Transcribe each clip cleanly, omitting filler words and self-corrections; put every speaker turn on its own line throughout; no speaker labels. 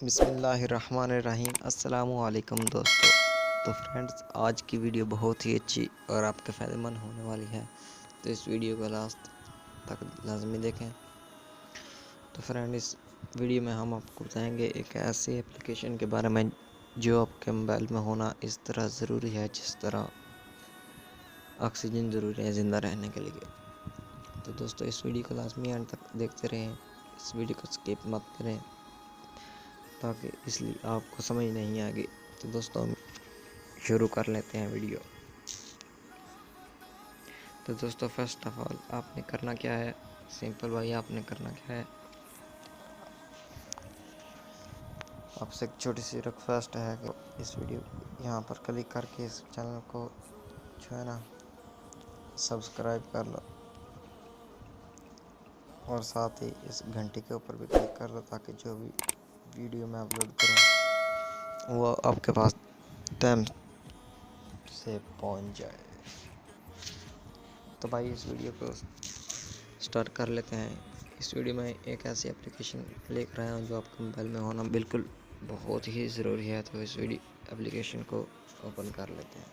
बिस्मिल्लाहिर्रहमानिर्रहीम। अस्सलामुअलैकुम दोस्तों। तो फ्रेंड्स, आज की वीडियो बहुत ही अच्छी और आपके फ़ायदेमंद होने वाली है, तो इस वीडियो को लास्ट तक लाजमी देखें। तो फ्रेंड, इस वीडियो में हम आपको बताएंगे एक ऐसी एप्लीकेशन के बारे में जो आपके मोबाइल में होना इस तरह ज़रूरी है जिस तरह ऑक्सीजन ज़रूरी है ज़िंदा रहने के लिए। तो दोस्तों, इस वीडियो को लाजमी एंड तक देखते रहें, इस वीडियो को स्किप मत करें ताकि इसलिए आपको समझ नहीं आएगी। तो दोस्तों, हम शुरू कर लेते हैं वीडियो। तो दोस्तों, फर्स्ट ऑफ ऑल आपने करना क्या है, सिंपल भाई, आपने करना क्या है, आपसे एक छोटी सी रिक्वेस्ट है कि इस वीडियो यहाँ पर क्लिक करके इस चैनल को जो है ना सब्सक्राइब कर लो और साथ ही इस घंटी के ऊपर भी क्लिक कर लो ताकि जो भी वीडियो मैं अपलोड करूँ वो आपके पास टाइम से पहुँच जाए। तो भाई, इस वीडियो को स्टार्ट कर लेते हैं। इस वीडियो में एक ऐसी एप्लीकेशन लेकर आया हूँ जो आपके मोबाइल में होना बिल्कुल बहुत ही ज़रूरी है। तो इस वीडियो एप्लीकेशन को ओपन कर लेते हैं।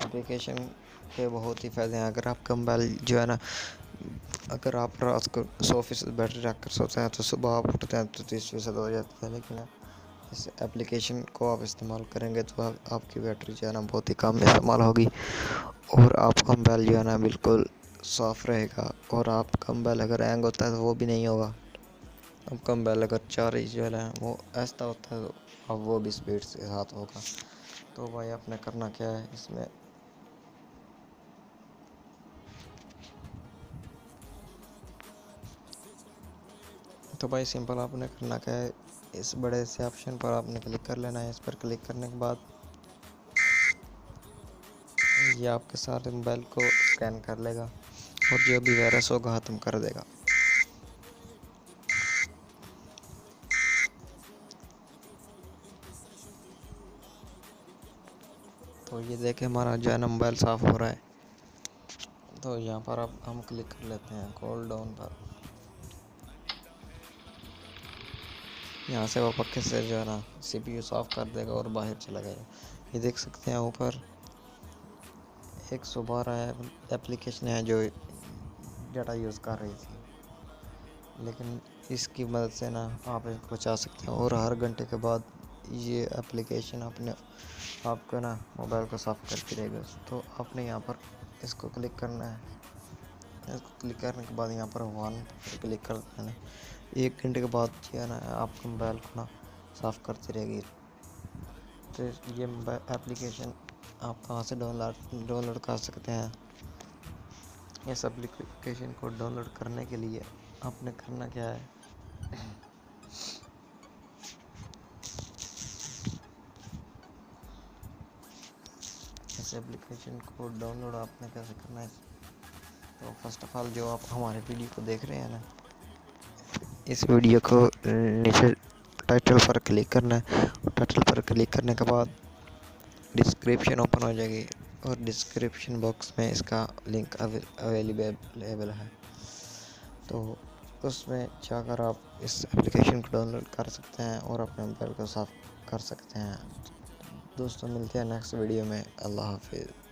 एप्लीकेशन के बहुत ही फ़ायदे हैं। अगर आपका मोबाइल जो है ना, अगर आप रात को 100% बैटरी रख कर सोते हैं तो सुबह आप उठते हैं तो 30% हो जाता है, लेकिन इस एप्लीकेशन को आप इस्तेमाल करेंगे तो आपकी बैटरी जो है ना बहुत ही कम इस्तेमाल होगी और आपका मोबाइल जो है ना बिल्कुल साफ़ रहेगा। और आपका मोबाइल अगर हैंग होता है तो वो भी नहीं होगा। आपका मोबाइल अगर चार्ज जो है ना वो ऐसा होता है तो अब वो भी स्पीड के साथ होगा। तो भाई, आपने करना क्या है इसमें, तो भाई सिंपल आपने करना क्या है, इस बड़े से ऑप्शन पर आपने क्लिक कर लेना है। इस पर क्लिक करने के बाद ये आपके सारे मोबाइल को स्कैन कर लेगा और जो भी वायरस होगा ख़त्म कर देगा। तो ये देखें, हमारा जो है ना मोबाइल साफ़ हो रहा है। तो यहाँ पर अब हम क्लिक कर लेते हैं कूल डाउन पर। यहाँ से वो पक्के से जो है ना CPU साफ़ कर देगा और बाहर चला गया। ये देख सकते हैं ऊपर 112 एप्लीकेशन है जो डाटा यूज़ कर रही थी, लेकिन इसकी मदद से ना आप इसको बचा सकते हैं और हर घंटे के बाद ये एप्लीकेशन अपने आपको ना मोबाइल को साफ़ करती रहेगी। तो आपने यहाँ पर इसको क्लिक करना है। इसको क्लिक करने के बाद यहाँ पर 1 पर क्लिक कर देना है। 1 घंटे के बाद जो है ना आपके मोबाइल को ना साफ़ करती रहेगी। तो ये एप्लीकेशन आप कहाँ से डाउनलोड कर सकते हैं। इस एप्लीकेशन को डाउनलोड करने के लिए आपने करना क्या है, इस एप्लीकेशन को डाउनलोड आपने कैसे करना है। तो फर्स्ट ऑफ ऑल, जो आप हमारे वीडियो को देख रहे हैं ना, इस वीडियो को नीचे टाइटल पर क्लिक करना है। टाइटल पर क्लिक करने के बाद डिस्क्रिप्शन ओपन हो जाएगी और डिस्क्रिप्शन बॉक्स में इसका लिंक अवेलेबल है। तो उसमें जाकर आप इस एप्लीकेशन को डाउनलोड कर सकते हैं और अपने मोबाइल को साफ़ कर सकते हैं। दोस्तों, मिलते हैं नेक्स्ट वीडियो में। अल्लाह हाफिज़।